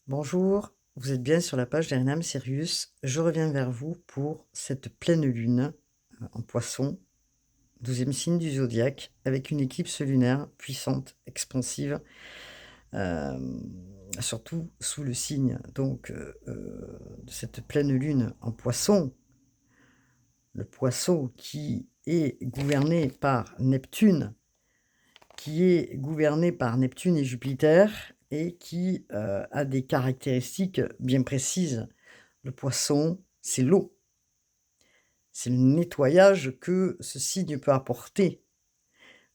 Bonjour, vous êtes bien sur la page d'Arinam Sirius. Je reviens vers vous pour cette pleine lune en Poisson, 12e signe du zodiaque, avec une éclipse lunaire puissante, expansive, euh, surtout sous le signe de cette pleine lune en Poisson. Le Poisson qui est gouverné par Neptune, et Jupiter, et qui a des caractéristiques bien précises. Le Poisson, c'est l'eau. C'est le nettoyage que ce signe peut apporter.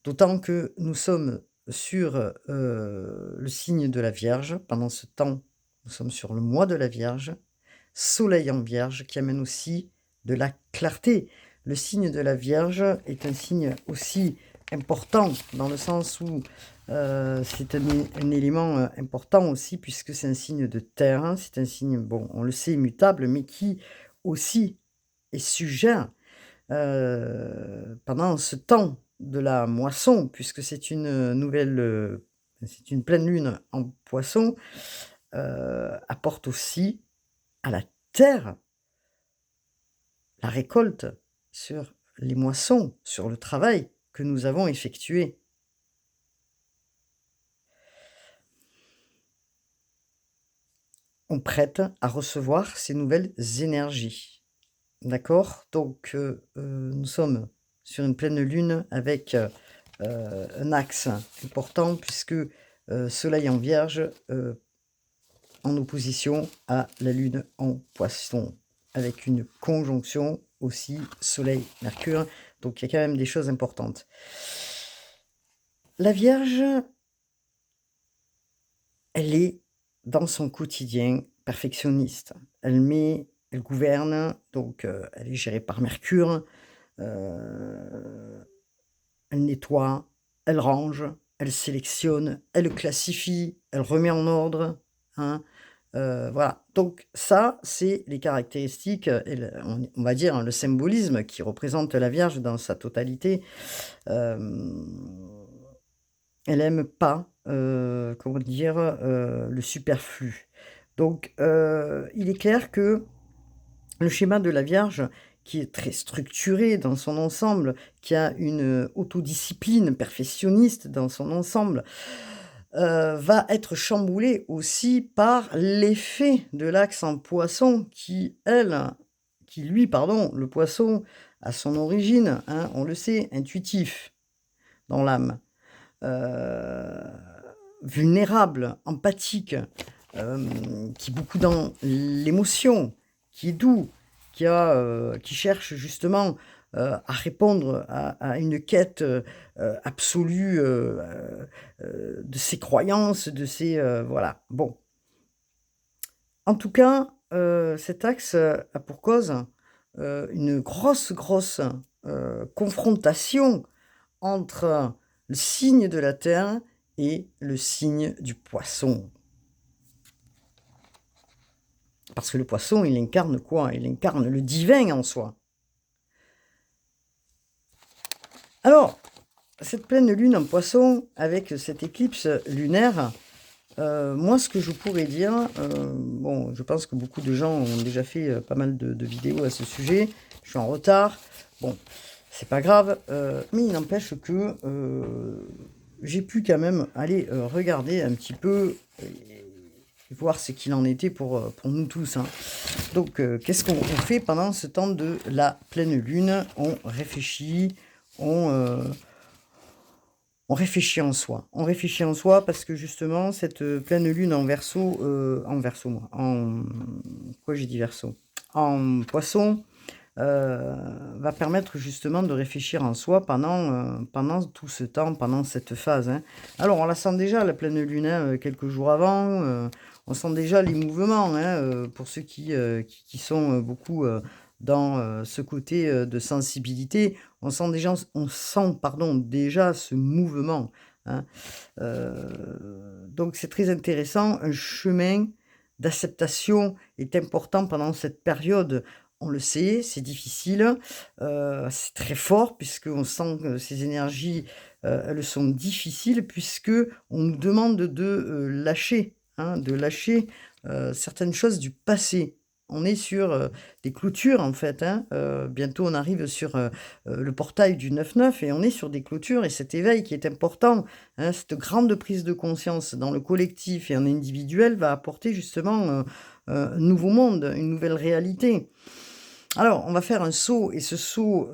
D'autant que nous sommes sur le signe de la Vierge. Pendant ce temps, nous sommes sur le mois de la Vierge. Soleil en Vierge qui amène aussi de la clarté. Le signe de la Vierge est un signe aussi important dans le sens où c'est un élément important aussi puisque c'est un signe de terre. Hein. C'est un signe, bon, on le sait, immutable, mais qui aussi est sujet pendant ce temps de la moisson, puisque c'est une c'est une pleine lune en Poisson, apporte aussi à la terre la récolte sur les moissons, sur le travail que nous avons effectué. On prête à recevoir ces nouvelles énergies. D'accord? Donc, nous sommes sur une pleine lune avec un axe important puisque Soleil en Vierge en opposition à la Lune en Poisson, avec une conjonction aussi Soleil-Mercure. Donc, il y a quand même des choses importantes. La Vierge, elle est dans son quotidien perfectionniste. Elle gouverne, donc elle est gérée par Mercure. Elle nettoie, elle range, elle sélectionne, elle classifie, elle remet en ordre, hein. Voilà, donc ça, c'est les caractéristiques et on va dire, hein, le symbolisme qui représente la Vierge dans sa totalité. Hem, Elle aime pas, comment dire? Le superflu. Donc il est clair que le schéma de la Vierge, qui est très structuré dans son ensemble, qui a une autodiscipline perfectionniste dans son ensemble, va être chamboulé aussi par l'effet de l'axe en Poisson qui lui, pardon, le Poisson a son origine, hein, on le sait, intuitif dans l'âme, heu, vulnérable, empathique, qui est beaucoup dans l'émotion, qui est doux, qui cherche justement, à répondre à une quête, absolue, de ses croyances, de ses, voilà. Bon, en tout cas, cet axe, a pour cause, une grosse, confrontation entre le signe de la Terre et le signe du Poisson. Parce que le Poisson, il incarne quoi? Il incarne le divin en soi. Alors, cette pleine lune en Poisson, avec cette éclipse lunaire, moi, ce que je pourrais dire, bon, je pense que beaucoup de gens ont déjà fait, pas mal de vidéos à ce sujet. Je suis en retard. Bon, c'est pas grave, mais il n'empêche que, j'ai pu quand même aller, regarder un petit peu et voir ce qu'il en était pour nous tous, hein. Donc, qu'est-ce qu'on fait pendant ce temps de la pleine lune? On réfléchit en soi. On réfléchit en soi parce que justement cette, pleine lune en Verseau moi, en pourquoi j'ai dit Verseau? En Poisson, va permettre justement de réfléchir en soi pendant tout ce temps, pendant cette phase, hein. Alors on la sent déjà la pleine lune, hein, quelques jours avant, on sent déjà les mouvements, hein, pour ceux qui sont, beaucoup, dans, ce côté, de sensibilité. On sent pardon, déjà ce mouvement, hein. Donc c'est très intéressant. Un chemin d'acceptation est important pendant cette période. On le sait, c'est difficile, c'est très fort puisqu'on sent que ces énergies, elles sont difficiles puisque on nous demande de, lâcher, hein, de lâcher, certaines choses du passé. On est sur, des clôtures, en fait, hein, bientôt on arrive sur, le portail du 9-9 et on est sur des clôtures et cet éveil qui est important, hein, cette grande prise de conscience dans le collectif et en individuel va apporter justement, un nouveau monde, une nouvelle réalité. Alors, on va faire un saut et ce saut,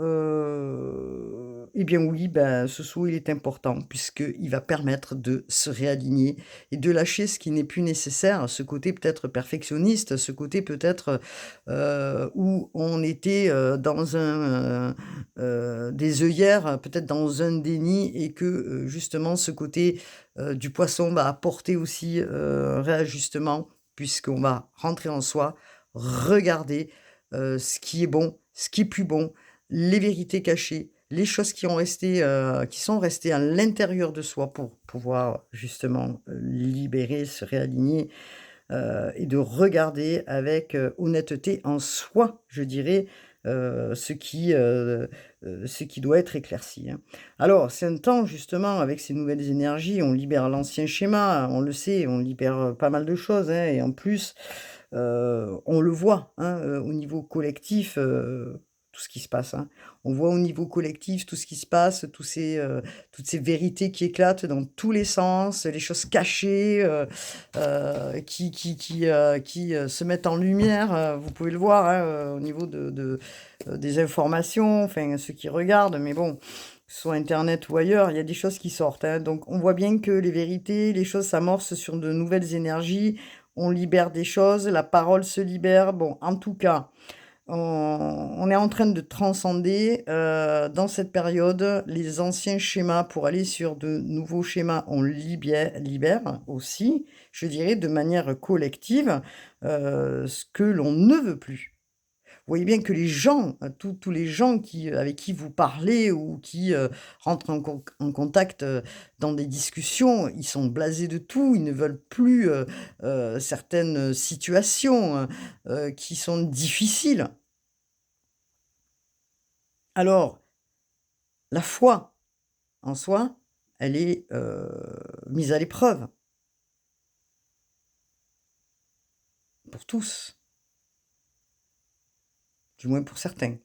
eh bien oui, ben, ce saut, il est important puisqu'il va permettre de se réaligner et de lâcher ce qui n'est plus nécessaire, ce côté peut-être perfectionniste, ce côté peut-être, où on était, dans des œillères, peut-être dans un déni et que, justement ce côté, du poisson va apporter aussi, un réajustement puisqu'on va rentrer en soi, regarder, ce qui est bon, ce qui est plus bon, les vérités cachées, les choses qui sont restées à l'intérieur de soi pour pouvoir justement, libérer, se réaligner, et de regarder avec, honnêteté en soi, je dirais, ce qui doit être éclairci, hein. Alors, c'est un temps justement avec ces nouvelles énergies, on libère l'ancien schéma, on le sait, on libère, pas mal de choses, hein et en plus, on le voit, hein, au niveau collectif, tout ce qui se passe, hein. On voit au niveau collectif tout ce qui se passe, toutes ces vérités qui éclatent dans tous les sens, les choses cachées, qui se mettent en lumière, vous pouvez le voir, hein, au niveau des informations, enfin ceux qui regardent, mais bon, que ce soit internet ou ailleurs, il y a des choses qui sortent, hein. Donc on voit bien que les vérités, les choses s'amorcent sur de nouvelles énergies, on libère des choses, la parole se libère. Bon, en tout cas, on est en train de transcender, dans cette période, les anciens schémas pour aller sur de nouveaux schémas. On libère aussi, je dirais, de manière collective, ce que l'on ne veut plus. Vous voyez bien que les gens, tous les gens avec qui vous parlez ou qui, rentrent en contact, dans des discussions, ils sont blasés de tout. Ils ne veulent plus, certaines situations, qui sont difficiles. Alors, la foi en soi, elle est, mise à l'épreuve pour tous, du moins pour certains.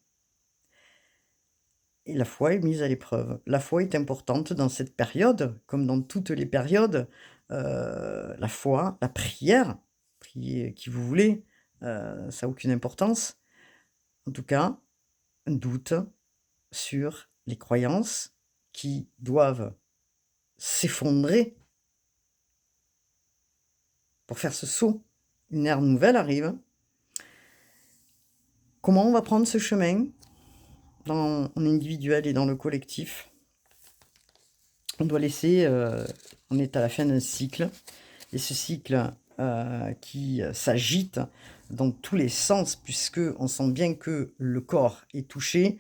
Et la foi est mise à l'épreuve. La foi est importante dans cette période, comme dans toutes les périodes. La foi, la prière, priez qui vous voulez, ça a aucune importance. En tout cas, un doute sur les croyances qui doivent s'effondrer pour faire ce saut. Une ère nouvelle arrive. Comment on va prendre ce chemin en individuel et dans le collectif? On doit laisser, on est à la fin d'un cycle et ce cycle, qui, s'agite dans tous les sens puisque on sent bien que le corps est touché.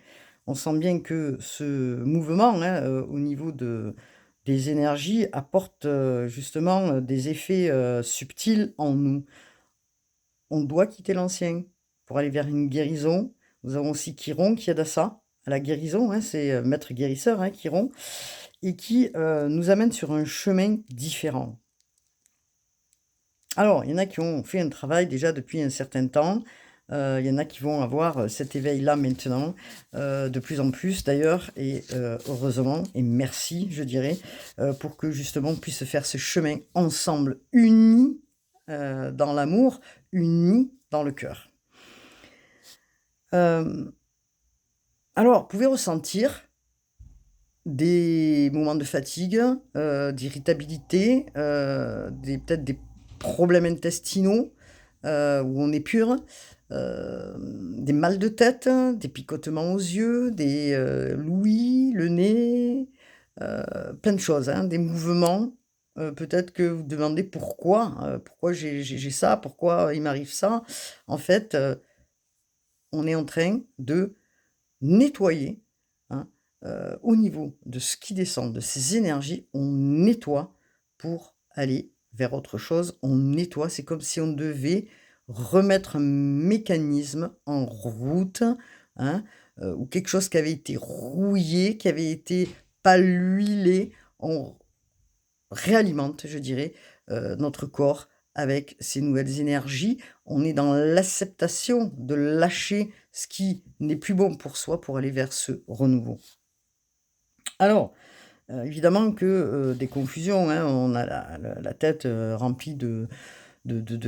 On sent bien que ce mouvement, hein, au niveau des énergies apporte, justement, des effets, subtils en nous. On doit quitter l'ancien pour aller vers une guérison. Nous avons aussi Chiron qui aide à ça, à la guérison, hein, c'est, maître guérisseur, hein, Chiron et qui, nous amène sur un chemin différent. Alors, il y en a qui ont fait un travail déjà depuis un certain temps, il y en a qui vont avoir, cet éveil-là maintenant, de plus en plus d'ailleurs et heureusement et merci, je dirais, pour que justement on puisse faire ce chemin ensemble, unis, dans l'amour, unis dans le cœur. Alors, vous pouvez ressentir des moments de fatigue, d'irritabilité, peut-être des problèmes intestinaux, où on épure, des mal de tête, des picotements aux yeux, des, l'ouïe, le nez, plein de choses, hein, des mouvements. Peut-être que vous demandez pourquoi j'ai ça? Pourquoi il m'arrive ça? En fait, on est en train de nettoyer, hein, au niveau de ce qui descend, de ces énergies, on nettoie pour aller vers autre chose. On nettoie, c'est comme si on devait remettre un mécanisme en route, hein, ou quelque chose qui avait été rouillé, qui avait été pas huilé. On réalimente, je dirais, notre corps avec ces nouvelles énergies. On est dans l'acceptation de lâcher ce qui n'est plus bon pour soi pour aller vers ce renouveau. Alors, évidemment que, des confusions, hein, on a la tête, remplie de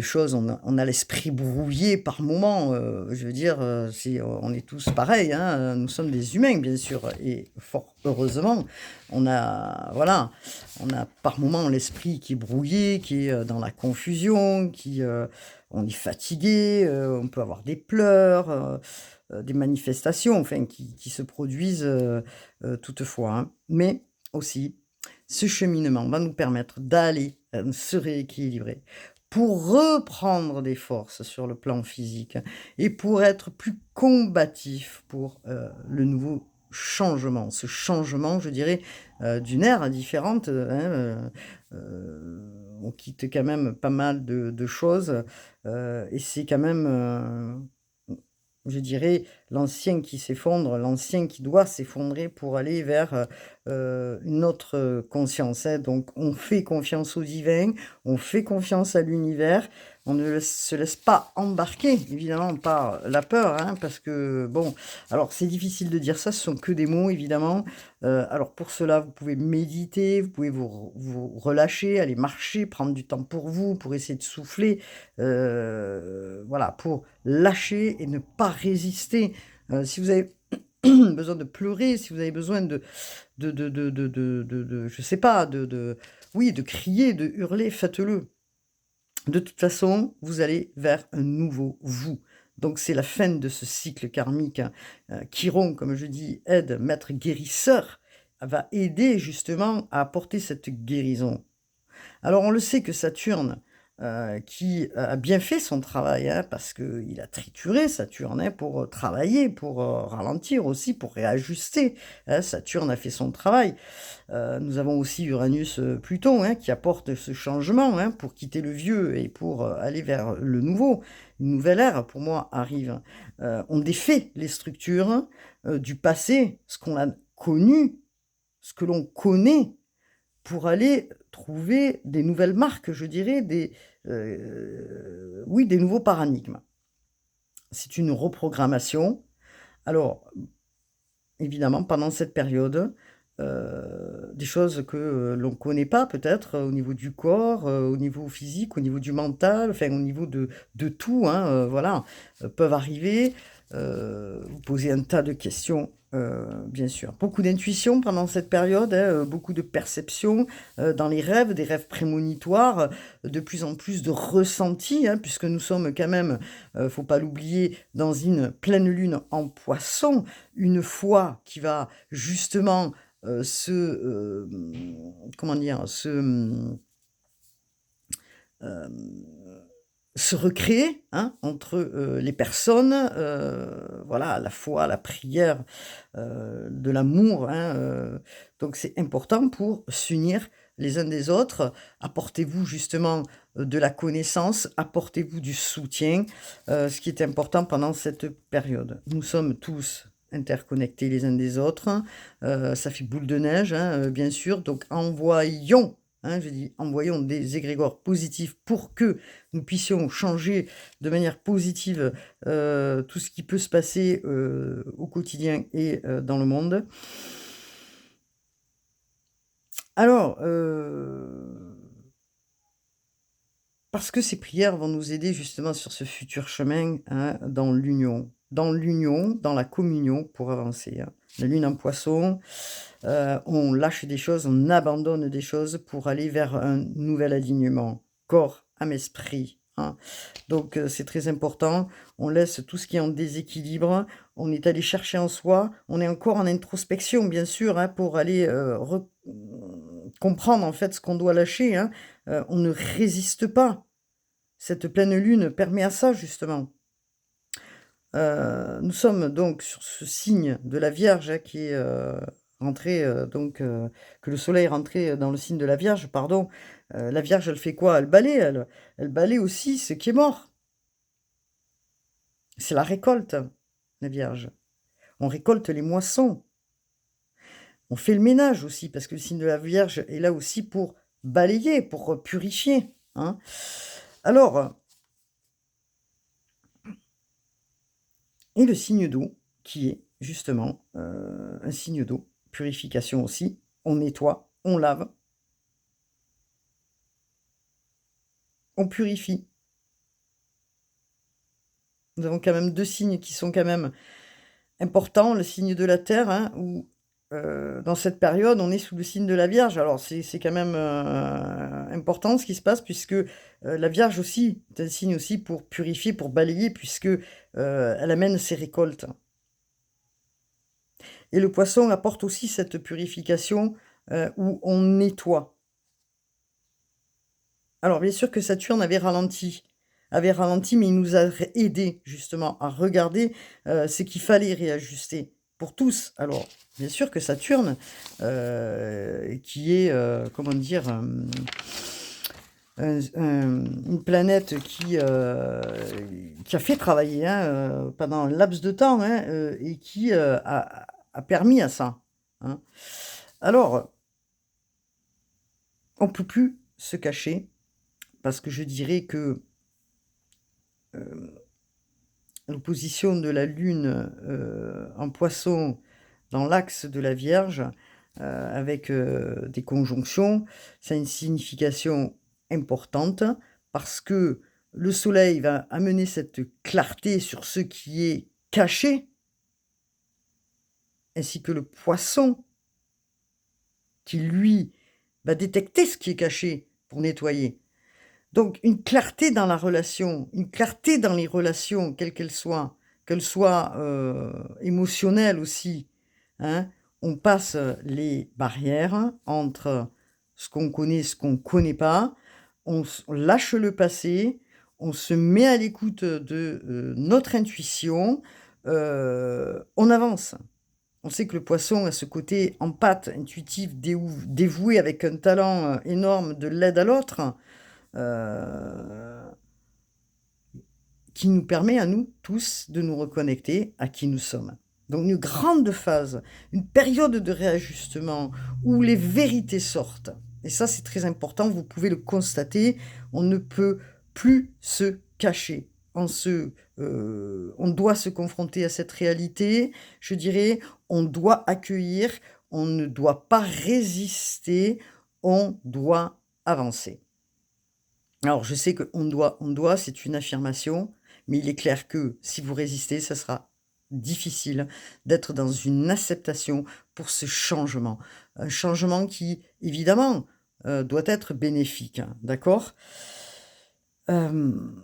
choses, on a l'esprit brouillé par moments, je veux dire, on est tous pareils, hein, nous sommes des humains bien sûr et fort heureusement, voilà, on a par moments l'esprit qui est brouillé, qui est, dans la confusion, on est fatigué, on peut avoir des pleurs, des manifestations, enfin qui se produisent, toutefois, hein. Mais aussi, ce cheminement va nous permettre d'aller, se rééquilibrer pour reprendre des forces sur le plan physique et pour être plus combatif pour, le nouveau changement. Ce changement, je dirais, d'une ère différente, hein, on quitte quand même pas mal de choses, et c'est quand même, je dirais, l'ancien qui s'effondre, l'ancien qui doit s'effondrer pour aller vers, une autre, conscience, hein. Donc on fait confiance au divin, on fait confiance à l'univers, on ne se laisse pas embarquer évidemment par la peur, hein, parce que bon, alors c'est difficile de dire ça, ce sont que des mots évidemment. Alors pour cela, vous pouvez méditer, vous pouvez vous relâcher, aller marcher, prendre du temps pour vous, pour essayer de souffler, voilà, pour lâcher et ne pas résister. Si vous avez besoin de pleurer, si vous avez besoin je sais pas, oui, de crier, de hurler, faites-le. De toute façon, vous allez vers un nouveau vous. Donc c'est la fin de ce cycle karmique, hein. Chiron, comme je dis, aide, maître guérisseur, va aider justement à apporter cette guérison. Alors on le sait que Saturne, qui a bien fait son travail, hein, parce qu'il a trituré Saturne, hein, pour, travailler, pour, ralentir aussi, pour réajuster, hein. Saturne a fait son travail. Nous avons aussi Uranus, Pluton, hein, qui apporte ce changement, hein, pour quitter le vieux et pour, aller vers le nouveau. Une nouvelle ère, pour moi, arrive. On défait les structures, du passé, ce qu'on a connu, ce que l'on connaît, pour aller trouver des nouvelles marques, je dirais, oui, des nouveaux paradigmes. C'est une reprogrammation. Alors, évidemment, pendant cette période, des choses que, l'on ne connaît pas peut-être, au niveau du corps, au niveau physique, au niveau du mental, enfin au niveau de tout, hein, voilà, peuvent arriver, vous poser un tas de questions, bien sûr. Beaucoup d'intuition pendant cette période, hein, beaucoup de perceptions, dans les rêves, des rêves prémonitoires, de plus en plus de ressentis, hein, puisque nous sommes quand même, faut pas l'oublier, dans une pleine lune en Poisson, une foi qui va justement, comment dire? Hem, se recréer, hein, entre, les personnes, voilà, la foi, la prière, de l'amour, hein, donc c'est important pour s'unir les uns des autres. Apportez-vous justement, de la connaissance, apportez-vous du soutien, ce qui est important pendant cette période. Nous sommes tous interconnectés les uns des autres, ça fait boule de neige, hein, bien sûr, donc envoyons, hein, je dis envoyons des égrégores positifs pour que nous puissions changer de manière positive, tout ce qui peut se passer, au quotidien et dans le monde. Alors, parce que ces prières vont nous aider justement sur ce futur chemin, hein, dans l'union, dans la communion pour avancer, hein. La lune en Poisson, on lâche des choses, on abandonne des choses pour aller vers un nouvel alignement, corps, âme, esprit, hein. Donc c'est très important. On laisse tout ce qui est en déséquilibre, on est allé chercher en soi, on est encore en introspection bien sûr, hein, pour aller, comprendre en fait ce qu'on doit lâcher, hein. On ne résiste pas. Cette pleine lune permet à ça justement. Nous sommes donc sur ce signe de la Vierge, hein, qui est, rentré, que le soleil est rentré dans le signe de la Vierge, pardon. La Vierge, elle fait quoi? Elle balaie, elle balaie aussi ce qui est mort. C'est la récolte, la Vierge. On récolte les moissons. On fait le ménage aussi, parce que le signe de la Vierge est là aussi pour balayer, pour, purifier, hein. Alors, et le signe d'eau, qui est justement, un signe d'eau, purification aussi. On nettoie, on lave, on purifie. Nous avons quand même 2 signes qui sont quand même importants. Le signe de la terre, hein, où, dans cette période, on est sous le signe de la Vierge. Alors c'est quand même, important ce qui se passe puisque, la Vierge aussi est un signe aussi pour purifier, pour balayer puisque, elle amène ses récoltes. Et le poisson apporte aussi cette purification, où on nettoie. Alors bien sûr que Saturne avait ralenti, mais il nous a aidés justement à regarder, ce qu'il fallait réajuster pour tous. Alors bien sûr que Saturne, qui est, comment dire? Une planète qui a fait travailler, hein, pendant un laps de temps, hein, et qui, a permis à ça, hein. Alors, on peut plus se cacher parce que je dirais que, hem, l'opposition de la Lune, en Poisson dans l'axe de la Vierge, avec, des conjonctions, ça a une signification importante parce que le Soleil va amener cette clarté sur ce qui est caché, ainsi que le Poisson qui, lui, va détecter ce qui est caché pour nettoyer. Donc une clarté dans la relation, une clarté dans les relations, quelles qu'elles soient, émotionnelles aussi, hein. On passe, les barrières entre ce qu'on connaît et ce qu'on ne connaît pas. On lâche le passé, on se met à l'écoute, de, notre intuition, on avance. On sait que le poisson a ce côté empathe, intuitif, dévoué avec un talent, énorme de l'aide à l'autre. Heu, qui nous permet à nous tous de nous reconnecter à qui nous sommes. Donc une grande phase, une période de réajustement où les vérités sortent et ça, c'est très important, vous pouvez le constater, on ne peut plus se cacher. On doit se confronter à cette réalité, je dirais, on doit accueillir, on ne doit pas résister, on doit avancer. Alors je sais que on doit, c'est une affirmation, mais il est clair que si vous résistez, ça sera difficile d'être dans une acceptation pour ce changement. Un changement qui, évidemment, doit être bénéfique, hein, d'accord? Hem,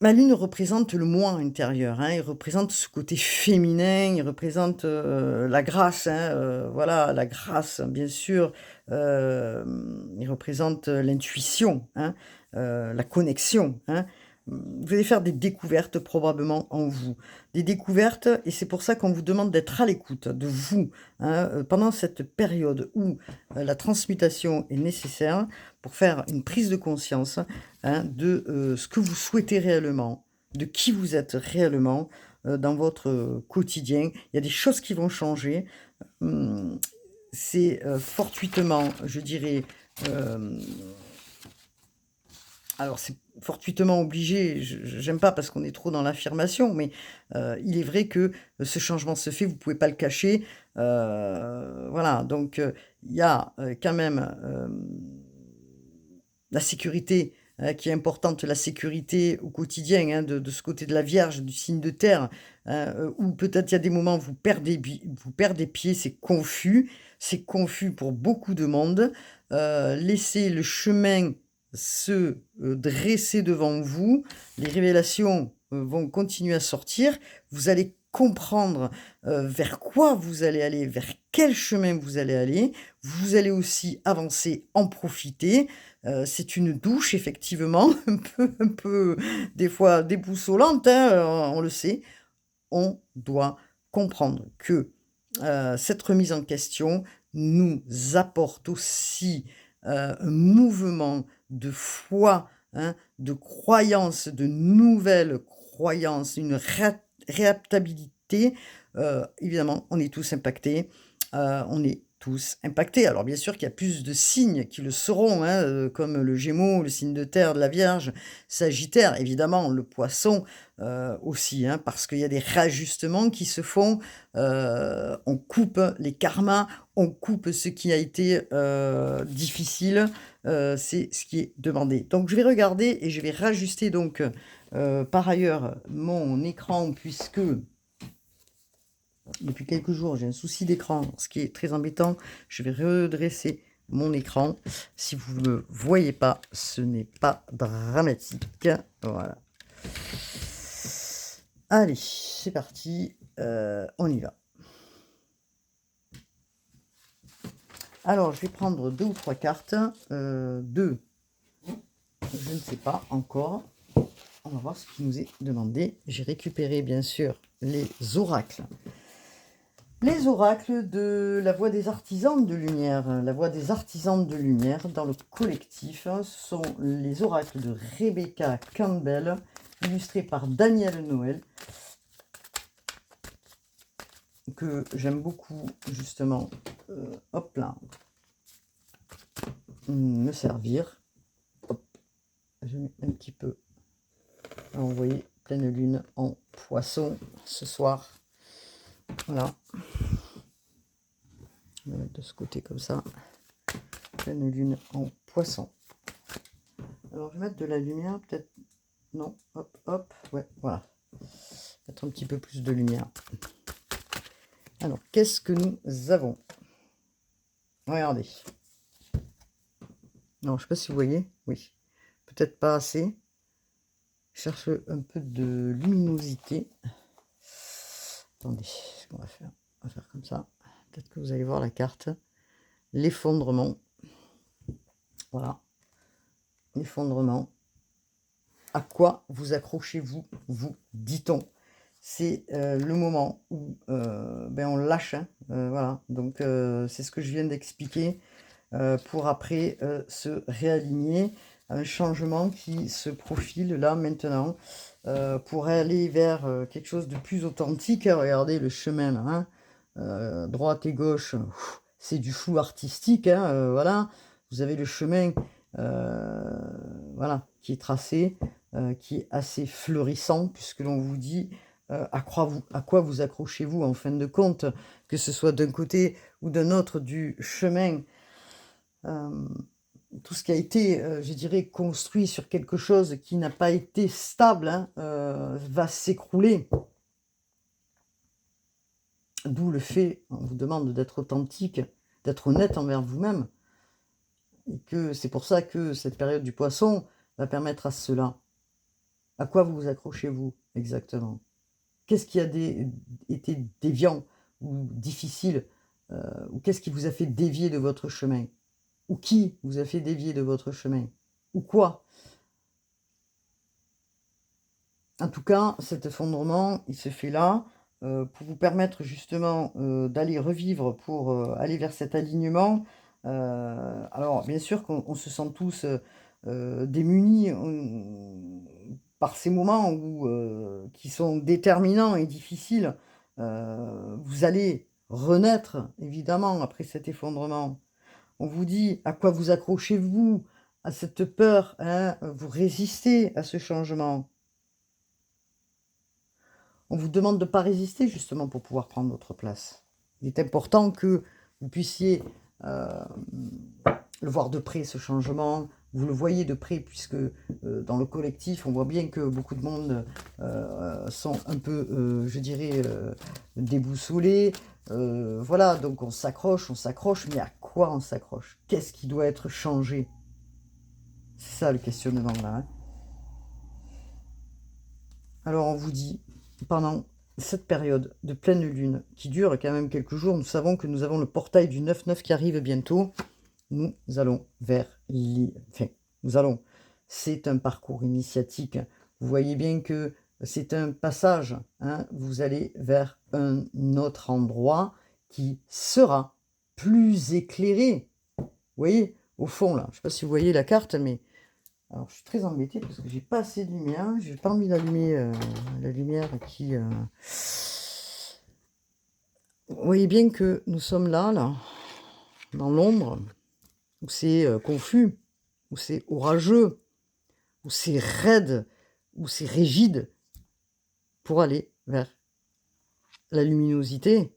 Ma lune représente le moi intérieur, hein, il représente ce côté féminin, il représente, la grâce, hein, voilà, la grâce, bien sûr. Il représente, l'intuition, hein, la connexion, hein. Vous allez faire des découvertes probablement en vous. Des découvertes et c'est pour ça qu'on vous demande d'être à l'écoute de vous, hein, pendant cette période où, la transmutation est nécessaire pour faire une prise de conscience, hein, de, ce que vous souhaitez réellement, de qui vous êtes réellement, dans votre, quotidien. Il y a des choses qui vont changer. Mmh, c'est, fortuitement, je dirais, hem, alors c'est fortuitement obligé, je j'aime pas parce qu'on est trop dans l'affirmation, mais, il est vrai que, ce changement se fait, vous pouvez pas le cacher. Voilà, donc, il y a, quand même, la sécurité, qui est importante, la sécurité au quotidien, hein, de ce côté de la Vierge, du signe de terre, hein, où peut-être il y a des moments où vous perdez pied, c'est confus pour beaucoup de monde. Laissez le chemin se, dresser devant vous. Les révélations, vont continuer à sortir. Vous allez comprendre, vers quoi vous allez aller, vers quel chemin vous allez aller. Vous allez aussi avancer, en profiter. C'est une douche effectivement, un peu des fois déboussolante, hein, on le sait. On doit comprendre que, cette remise en question nous apporte aussi, un mouvement de foi, hein, de croyance, de nouvelles croyances, une réaptabilité. Évidemment, on est tous impactés, on est tous impactés. Alors bien sûr qu'il y a plus de signes qui le seront, hein, comme le Gémeaux, le signe de terre de la Vierge, Sagittaire, évidemment, le Poisson, aussi, hein, parce qu'il y a des réajustements qui se font, on coupe les karmas, on coupe ce qui a été, difficile, c'est ce qui est demandé. Donc je vais regarder et je vais rajuster donc, par ailleurs, mon écran puisque depuis quelques jours, j'ai un souci d'écran, ce qui est très embêtant. Je vais redresser mon écran. Si vous ne me voyez pas, ce n'est pas dramatique. Voilà. Allez, c'est parti. On y va. Alors, je vais prendre 2 ou 3 cartes. 2, je ne sais pas encore. On va voir ce qui nous est demandé. J'ai récupéré, bien sûr, les oracles. Les oracles de la voix des artisans de lumière. La voix des artisans de lumière dans le collectif sont les oracles de Rebecca Campbell, illustrés par Daniel Noël, que j'aime beaucoup justement, hop là, me servir. Hop, je mets un petit peu. Alors, vous voyez, pleine lune en poisson ce soir. Voilà. Je vais mettre de ce côté comme ça. Pleine lune en poisson. Alors, je vais mettre de la lumière, peut-être. Non, hop, hop. Ouais, voilà. Mettre un petit peu plus de lumière. Alors, qu'est-ce que nous avons? Regardez. Non, je ne sais pas si vous voyez. Oui. Peut-être pas assez. Je cherche un peu de luminosité. Attendez, ce qu'on va faire. On va faire comme ça. Peut-être que vous allez voir la carte. L'effondrement. Voilà. L'effondrement. À quoi vous accrochez-vous, vous, dit-on? C'est le moment où on lâche. Hein, voilà. Donc, c'est ce que je viens d'expliquer pour après se réaligner. Un changement qui se profile là maintenant pour aller vers quelque chose de plus authentique. Regardez le chemin là. Hein, droite et gauche, c'est du flou artistique. Hein, voilà. Vous avez le chemin voilà, qui est tracé, qui est assez fleurissant, puisque l'on vous dit à quoi vous accrochez-vous en fin de compte, que ce soit d'un côté ou d'un autre du chemin. Tout ce qui a été, je dirais, construit sur quelque chose qui n'a pas été stable, hein, va s'écrouler. D'où le fait, on vous demande d'être authentique, d'être honnête envers vous-même. Et que c'est pour ça que cette période du poisson va permettre à cela. À quoi vous accrochez-vous exactement? Qu'est-ce qui a été déviant ou difficile, ou qu'est-ce qui vous a fait dévier de votre chemin? Ou qui vous a fait dévier de votre chemin? Ou quoi? En tout cas, cet effondrement, il se fait là, pour vous permettre justement, d'aller revivre, pour, aller vers cet alignement. Alors bien sûr qu'on se sent tous, démunis, par ces moments où, qui sont déterminants et difficiles. Vous allez renaître évidemment après cet effondrement. On vous dit: «À quoi vous accrochez-vous? À cette peur?» hein, vous résistez à ce changement. On vous demande de ne pas résister justement pour pouvoir prendre votre place. Il est important que vous puissiez le voir de près, ce changement. Vous le voyez de près puisque dans le collectif, on voit bien que beaucoup de monde sont un peu, je dirais, déboussolés. Voilà, donc on s'accroche, mais à quoi on s'accroche? Qu'est-ce qui doit être changé? C'est ça le questionnement là. Hein. Alors on vous dit, pendant cette période de pleine lune qui dure quand même quelques jours, nous savons que nous avons le portail du 9-9 qui arrive bientôt. Nous allons vers c'est un parcours initiatique. Vous voyez bien que c'est un passage. Hein, vous allez vers un autre endroit qui sera plus éclairé. Vous voyez, au fond là, je ne sais pas si vous voyez la carte, mais alors je suis très embêtée parce que j'ai pas assez de lumière. J'ai pas envie d'allumer la lumière qui. Vous voyez bien que nous sommes là. dans l'ombre, où c'est confus, où c'est orageux, où c'est raide, où c'est rigide, pour aller vers la luminosité.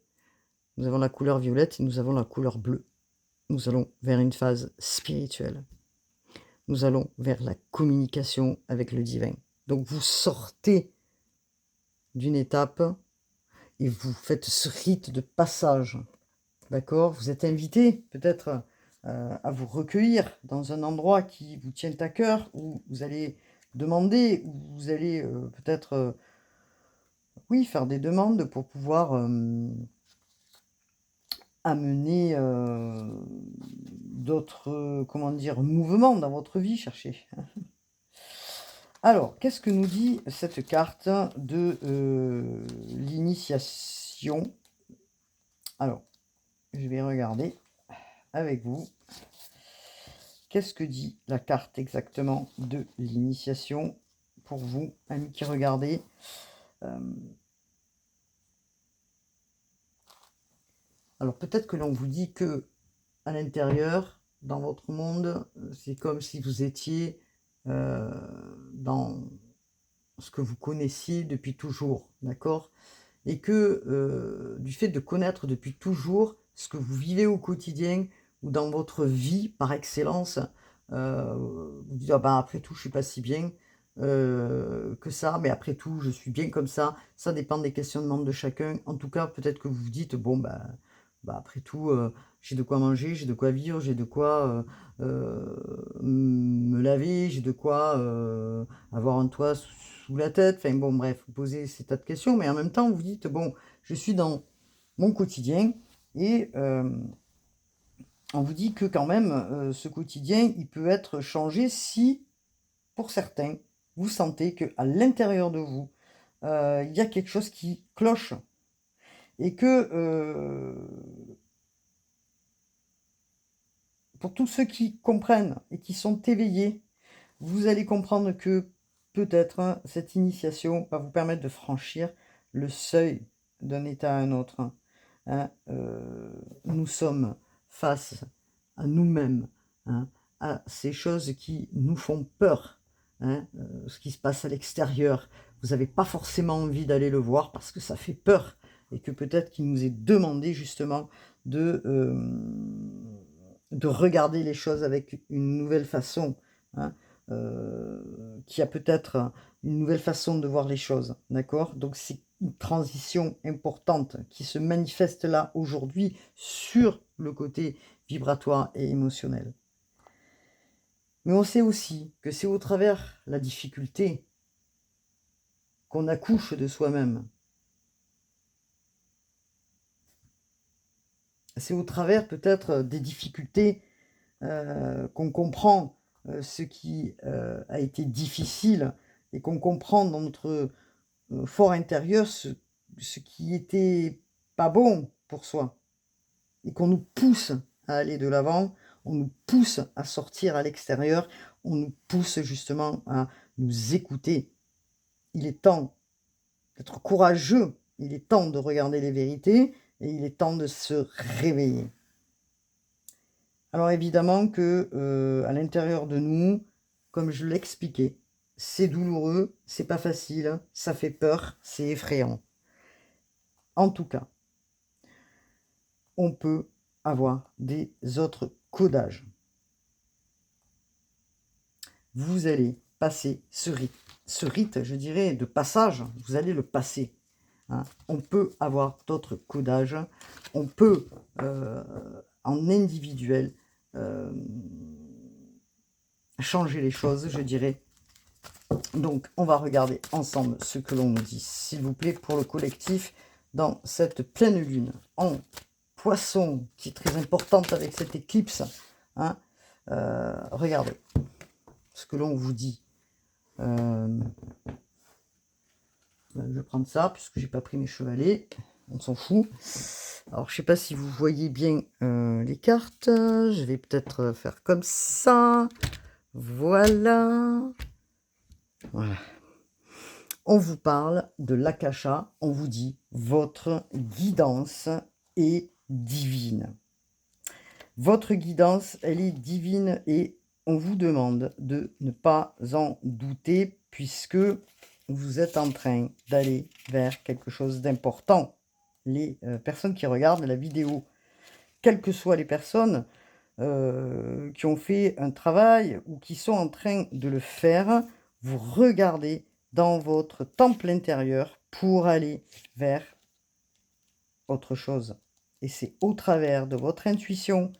Nous avons la couleur violette et nous avons la couleur bleue. Nous allons vers une phase spirituelle. Nous allons vers la communication avec le divin. Donc vous sortez d'une étape et vous faites ce rite de passage. D'accord? Vous êtes invité peut-être à vous recueillir dans un endroit qui vous tient à cœur, où vous allez demander, où vous allez peut-être, oui, faire des demandes pour pouvoir amener d'autres, comment dire, mouvements dans votre vie, cherchez. Alors, qu'est-ce que nous dit cette carte de l'initiation? Alors, je vais regarder avec vous. Qu'est-ce que dit la carte exactement de l'initiation pour vous, amis qui regardez? Alors, peut-être que l'on vous dit que à l'intérieur, dans votre monde, c'est comme si vous étiez dans ce que vous connaissiez depuis toujours, d'accord? Et que du fait de connaître depuis toujours ce que vous vivez au quotidien ou dans votre vie par excellence, vous dites: «Ah ben, après tout, je suis pas si bien que ça, mais après tout, je suis bien comme ça». Ça dépend des questionnements de chacun. En tout cas, peut-être que vous vous dites: «Bon, bah, après tout, j'ai de quoi manger, j'ai de quoi vivre, j'ai de quoi, me laver, j'ai de quoi, avoir un toit sous la tête». Enfin bon, bref, vous posez ces tas de questions, mais en même temps, vous dites: «Bon, je suis dans mon quotidien» et on vous dit que quand même, ce quotidien, il peut être changé si, pour certains, vous sentez qu'à l'intérieur de vous, il y a quelque chose qui cloche et que, pour tous ceux qui comprennent et qui sont éveillés, vous allez comprendre que peut-être, hein, cette initiation va vous permettre de franchir le seuil d'un état à un autre, hein. Nous sommes face à nous-mêmes, hein, à ces choses qui nous font peur, hein, ce qui se passe à l'extérieur. Vous n'avez pas forcément envie d'aller le voir parce que ça fait peur et que peut-être qu'il nous est demandé justement de, de regarder les choses avec une nouvelle façon, hein, qui a peut-être une nouvelle façon de voir les choses, d'accord? Donc c'est une transition importante qui se manifeste là, aujourd'hui, sur le côté vibratoire et émotionnel. Mais on sait aussi que c'est au travers la difficulté qu'on accouche de soi-même. C'est au travers peut-être des difficultés qu'on comprend ce qui a été difficile et qu'on comprend dans notre fort intérieur ce qui était pas bon pour soi et qu'on nous pousse à aller de l'avant, on nous pousse à sortir à l'extérieur, on nous pousse justement à nous écouter. Il est temps d'être courageux, il est temps de regarder les vérités et il est temps de se réveiller. Alors évidemment que, à l'intérieur de nous, comme je l'expliquais, c'est douloureux, c'est pas facile, ça fait peur, c'est effrayant. En tout cas, on peut avoir des autres codages. Vous allez passer ce rite, je dirais, de passage, vous allez le passer, hein. On peut avoir d'autres codages, on peut, en individuel, changer les choses, je dirais. Donc, on va regarder ensemble ce que l'on nous dit, s'il vous plaît, pour le collectif, dans cette pleine lune en Poisson, qui est très importante avec cette éclipse, hein. Regardez ce que l'on vous dit. Je vais prendre ça, puisque j'ai pas pris mes chevalets, on s'en fout. Alors, je sais pas si vous voyez bien les cartes, je vais peut-être faire comme ça, voilà. Voilà. On vous parle de l'Akasha, on vous dit votre guidance est divine. Votre guidance, elle est divine et on vous demande de ne pas en douter puisque vous êtes en train d'aller vers quelque chose d'important. Les personnes qui regardent la vidéo, quelles que soient les personnes qui ont fait un travail ou qui sont en train de le faire, vous regardez dans votre temple intérieur pour aller vers autre chose. Et c'est au travers de votre intuition,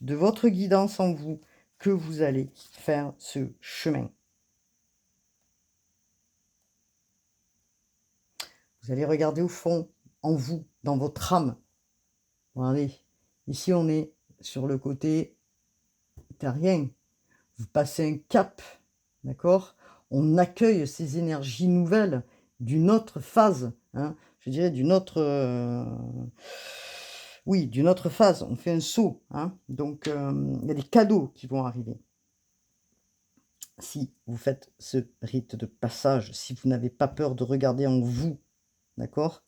de votre guidance en vous, que vous allez faire ce chemin. Vous allez regarder au fond, en vous, dans votre âme. Regardez, ici on est sur le côté terrien. Vous passez un cap, d'accord? On accueille ces énergies nouvelles d'une autre phase, hein, je dirais d'une autre... oui, d'une autre phase, on fait un saut, hein, donc il y a des cadeaux qui vont arriver. Si vous faites ce rite de passage, si vous n'avez pas peur de regarder en vous, d'accord?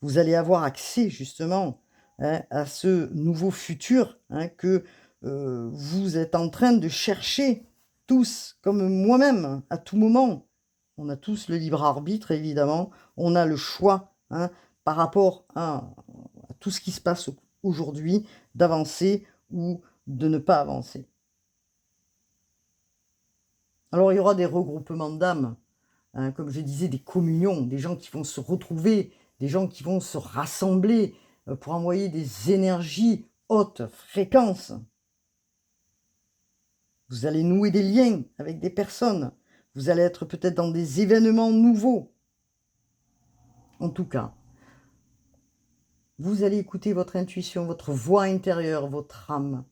Vous allez avoir accès justement, hein, à ce nouveau futur, hein, que vous êtes en train de chercher tous, comme moi-même, à tout moment. On a tous le libre arbitre, évidemment. On a le choix, hein, par rapport à tout ce qui se passe aujourd'hui, d'avancer ou de ne pas avancer. Alors, il y aura des regroupements d'âmes, hein, comme je disais, des communions, des gens qui vont se retrouver, des gens qui vont se rassembler pour envoyer des énergies haute fréquence. Vous allez nouer des liens avec des personnes. Vous allez être peut-être dans des événements nouveaux. En tout cas, vous allez écouter votre intuition, votre voix intérieure, votre âme,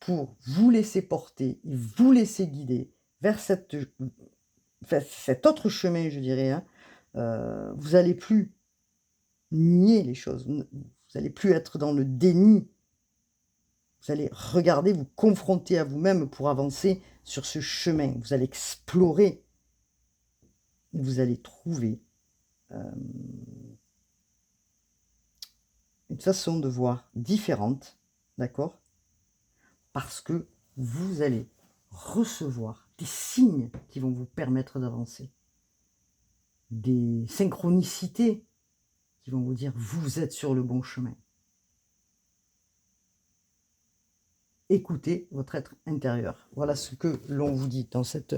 pour vous laisser porter et vous laisser guider vers cet autre chemin, je dirais. Hein. Vous n'allez plus nier les choses. Vous n'allez plus être dans le déni. Vous allez regarder, vous confronter à vous-même pour avancer sur ce chemin. Vous allez explorer. Et vous allez trouver une façon de voir différente, d'accord? Parce que vous allez recevoir des signes qui vont vous permettre d'avancer. Des synchronicités qui vont vous dire vous êtes sur le bon chemin. Écoutez votre être intérieur. Voilà ce que l'on vous dit dans cette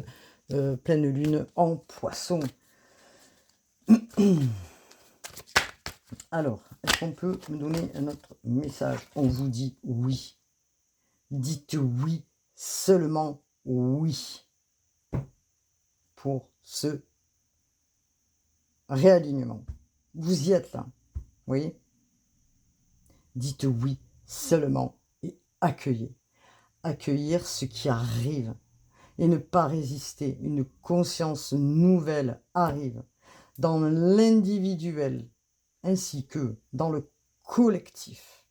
pleine lune en Poisson. Alors, est-ce qu'on peut me donner un autre message? On vous dit oui. Dites oui, seulement oui, pour ce réalignement. Vous y êtes là, vous voyez? Dites oui seulement et accueillez. Accueillir ce qui arrive et ne pas résister. Une conscience nouvelle arrive dans l'individuel ainsi que dans le collectif.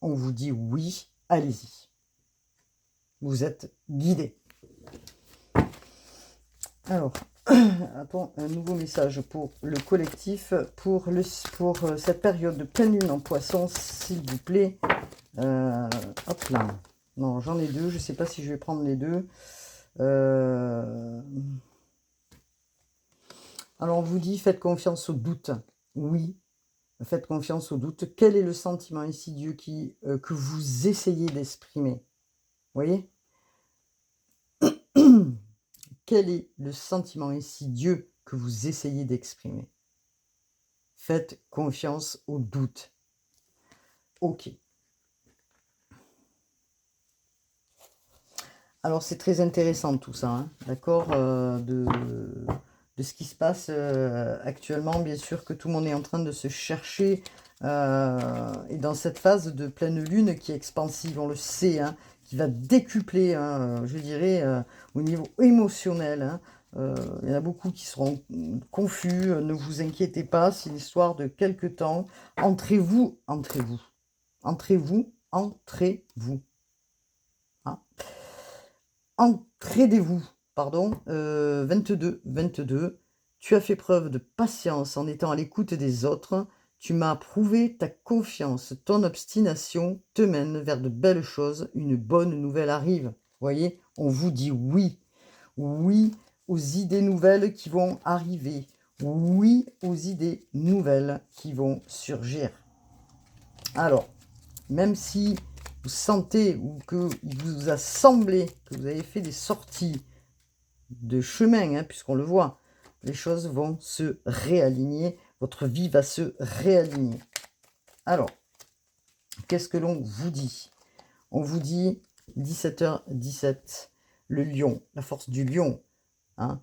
On vous dit oui, allez-y. Vous êtes guidé. Alors, attends, un nouveau message pour le collectif, pour cette période de pleine lune en Poisson, s'il vous plaît. Hop là. Non, j'en ai deux. Je ne sais pas si je vais prendre les deux. Alors, on vous dit, faites confiance au doute. Oui, faites confiance au doute. Quel est le sentiment insidieux que vous essayez d'exprimer? Vous voyez? Quel est le sentiment insidieux que vous essayez d'exprimer? Faites confiance au doute. Ok. Alors, c'est très intéressant tout ça, hein, d'accord, de ce qui se passe actuellement. Bien sûr que tout le monde est en train de se chercher et dans cette phase de pleine lune qui est expansive, on le sait, hein, qui va décupler, hein, je dirais, au niveau émotionnel. Hein, il y en a beaucoup qui seront confus, ne vous inquiétez pas, c'est l'histoire de quelques temps. Entrez-vous, entrez-vous, entrez-vous, entrez-vous. Hein. Entraidez-vous, pardon, 22, 22. Tu as fait preuve de patience en étant à l'écoute des autres. Tu m'as prouvé ta confiance, ton obstination te mène vers de belles choses, une bonne nouvelle arrive. Voyez, on vous dit oui. Oui aux idées nouvelles qui vont arriver. Oui aux idées nouvelles qui vont surgir. Alors, même si vous sentez ou qu'il vous a semblé que vous avez fait des sorties de chemin, hein, puisqu'on le voit, les choses vont se réaligner, votre vie va se réaligner. Alors, qu'est-ce que l'on vous dit? On vous dit 17h17, le lion, la force du lion. Hein.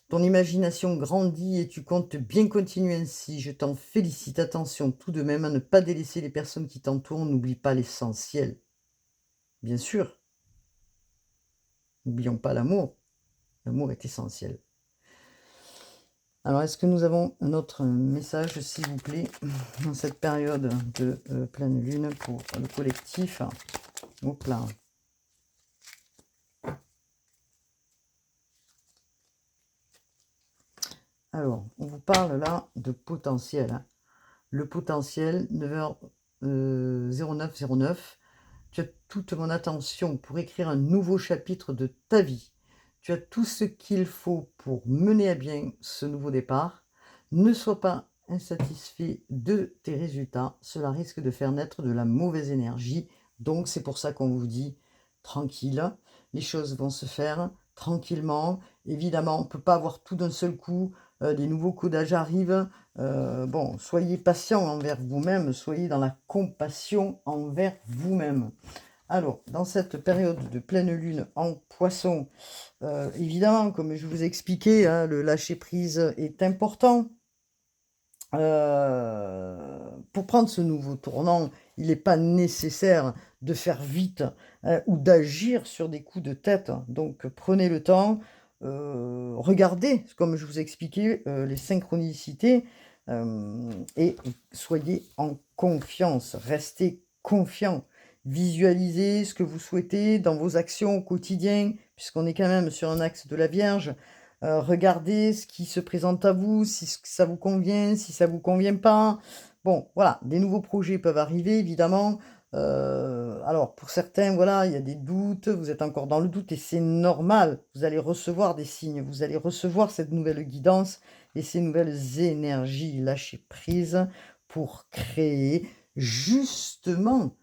Ton imagination grandit et tu comptes bien continuer ainsi. Je t'en félicite. Attention tout de même à ne pas délaisser les personnes qui t'entourent. N'oublie pas l'essentiel. Bien sûr, n'oublions pas l'amour. L'amour est essentiel. Alors, est-ce que nous avons un autre message, s'il vous plaît, dans cette période de pleine lune pour le collectif? Hop là. Alors, on vous parle là de potentiel. Hein. Le potentiel, 9h0909. Tu as toute mon attention pour écrire un nouveau chapitre de ta vie. Tu as tout ce qu'il faut pour mener à bien ce nouveau départ. Ne sois pas insatisfait de tes résultats. Cela risque de faire naître de la mauvaise énergie. Donc, c'est pour ça qu'on vous dit tranquille. Les choses vont se faire tranquillement. Évidemment, on ne peut pas avoir tout d'un seul coup. Des nouveaux codages arrivent. Bon, soyez patient envers vous-même. Soyez dans la compassion envers vous-même. Alors, dans cette période de pleine lune en poisson, évidemment, comme je vous ai expliqué, hein, le lâcher-prise est important. Pour prendre ce nouveau tournant, il n'est pas nécessaire de faire vite ou d'agir sur des coups de tête. Donc, prenez le temps, regardez, comme je vous ai expliqué, les synchronicités et soyez en confiance, restez confiant. Visualisez ce que vous souhaitez dans vos actions au quotidien, puisqu'on est quand même sur un axe de la Vierge. Regardez ce qui se présente à vous, si ça vous convient, si ça vous convient pas. Bon, voilà, des nouveaux projets peuvent arriver, évidemment. Alors, pour certains, voilà, il y a des doutes, vous êtes encore dans le doute et c'est normal. Vous allez recevoir des signes, vous allez recevoir cette nouvelle guidance et ces nouvelles énergies. Lâcher prise pour créer justement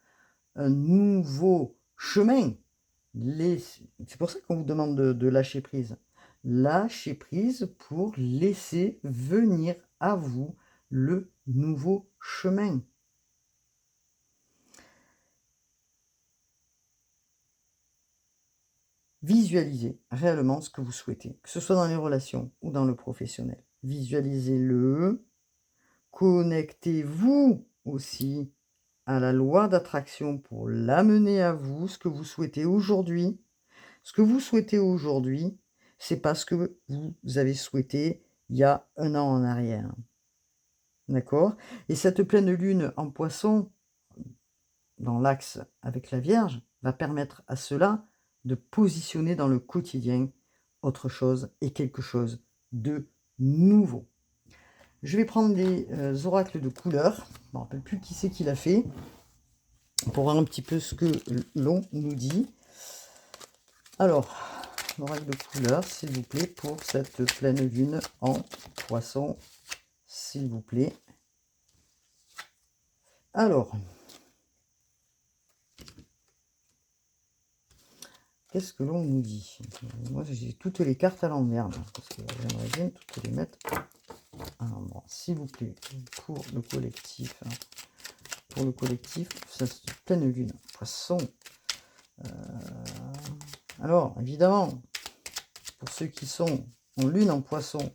un nouveau chemin. C'est pour ça qu'on vous demande de lâcher prise. Lâcher prise pour laisser venir à vous le nouveau chemin. Visualisez réellement ce que vous souhaitez, que ce soit dans les relations ou dans le professionnel. Visualisez-le. Connectez-vous aussi à la loi d'attraction pour l'amener à vous, ce que vous souhaitez aujourd'hui. Ce que vous souhaitez aujourd'hui, c'est pas ce que vous avez souhaité il y a un an en arrière. D'accord? Et cette pleine lune en poisson, dans l'axe avec la Vierge, va permettre à cela de positionner dans le quotidien autre chose et quelque chose de nouveau. Je vais prendre des oracles de couleur. Je ne me rappelle plus qui c'est qui l'a fait. Pour voir un petit peu ce que l'on nous dit. Alors, l'oracle de couleur, s'il vous plaît, pour cette pleine lune en poisson, s'il vous plaît. Alors, qu'est-ce que l'on nous dit? Moi, j'ai toutes les cartes à l'envers, parce que j'aimerais bien toutes les mettre à l'endroit. S'il vous plaît, pour le collectif, cette pleine lune, poisson. Alors, évidemment, pour ceux qui sont en lune en poisson,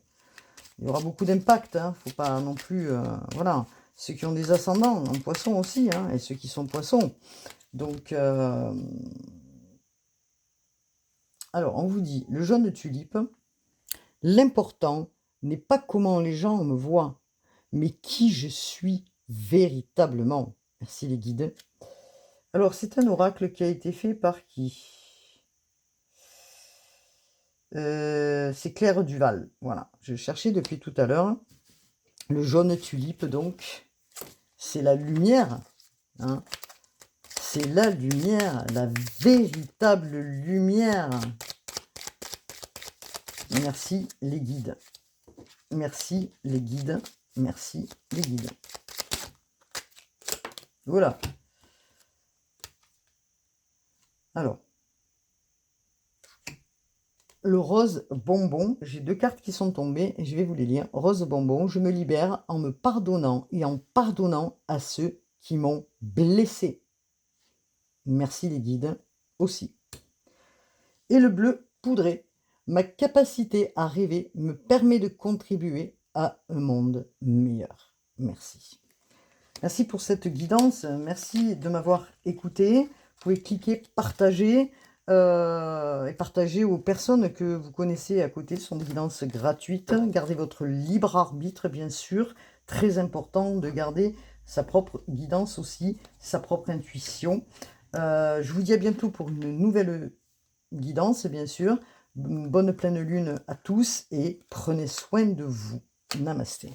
il y aura beaucoup d'impact, hein. Faut pas non plus, voilà. Ceux qui ont des ascendants en poisson aussi, hein, et ceux qui sont poissons. Donc, alors, on vous dit, le jaune de tulipe, l'important n'est pas comment les gens me voient, mais qui je suis véritablement. Merci les guides. Alors, c'est un oracle qui a été fait par qui? C'est Claire Duval, voilà. Je cherchais depuis tout à l'heure. Le jaune tulipe, donc. c'est la lumière. Hein. C'est la lumière, la véritable lumière. Merci les guides. Merci les guides. Merci les guides. Voilà. Alors. Le rose bonbon, j'ai 2 cartes qui sont tombées et je vais vous les lire. Rose bonbon, je me libère en me pardonnant et en pardonnant à ceux qui m'ont blessé. Merci les guides aussi. Et le bleu poudré, ma capacité à rêver me permet de contribuer à un monde meilleur. Merci. Merci pour cette guidance, merci de m'avoir écouté. Vous pouvez cliquer, partager. Et partager aux personnes que vous connaissez à côté. Ce sont des guidances gratuites. Gardez votre libre arbitre, bien sûr. Très important de garder sa propre guidance aussi, sa propre intuition. Je vous dis à bientôt pour une nouvelle guidance, bien sûr. Une bonne pleine lune à tous et prenez soin de vous. Namasté.